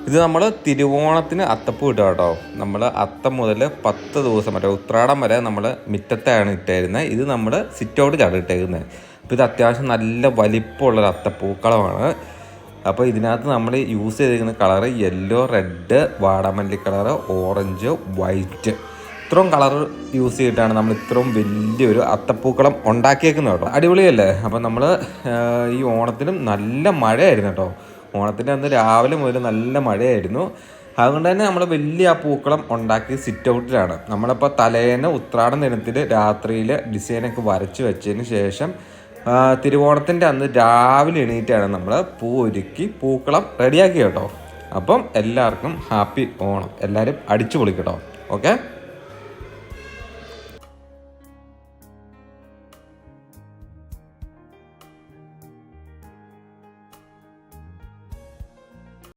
ഇത് നമ്മൾ തിരുവോണത്തിന് അത്തപ്പൂ ഇട്ട കേട്ടോ. നമ്മൾ അത്തം മുതൽ 10 ദിവസം വരെ ഉത്രാടം വരെ നമ്മൾ മുറ്റത്താണ് ഇട്ടേരുന്നത്. ഇത് നമ്മൾ സിറ്റ് ഔട്ട് ചാടിയിട്ടേക്കുന്നത്. അപ്പോൾ ഇത് അത്യാവശ്യം നല്ല വലിപ്പമുള്ളൊരു അത്തപ്പൂക്കളമാണ്. അപ്പോൾ ഇതിനകത്ത് നമ്മൾ യൂസ് ചെയ്തിരിക്കുന്ന കളറ് യെല്ലോ, റെഡ്, വാടാമല്ലി കളറ്, ഓറഞ്ച്, വൈറ്റ്, ഇത്രയും കളർ യൂസ് ചെയ്തിട്ടാണ് നമ്മൾ ഇത്രയും വലിയൊരു അത്തപ്പൂക്കളം ഉണ്ടാക്കിയേക്കുന്നത് കേട്ടോ. അടിപൊളിയല്ലേ? അപ്പം നമ്മൾ ഈ ഓണത്തിനും നല്ല മഴയായിരുന്നു കേട്ടോ. ഓണത്തിൻ്റെ അന്ന് രാവിലെ മുതൽ നല്ല മഴയായിരുന്നു. അതുകൊണ്ട് തന്നെ നമ്മൾ വലിയ ആ പൂക്കളം ഉണ്ടാക്കി സിറ്റ് ഔട്ടിലാണ്. നമ്മളിപ്പോൾ തലേന്ന് ഉത്രാടം ദിനത്തിൽ രാത്രിയിൽ ഡിസൈനൊക്കെ വരച്ച് വെച്ചതിന് ശേഷം തിരുവോണത്തിൻ്റെ അന്ന് രാവിലെ എണീറ്റാണ് നമ്മൾ പൂ ഒരുക്കി പൂക്കളം റെഡിയാക്കി കേട്ടോ. അപ്പം എല്ലാവർക്കും ഹാപ്പി ഓണം. എല്ലാവരും അടിച്ചു പൊളിക്കട്ടോ. ഓക്കെ.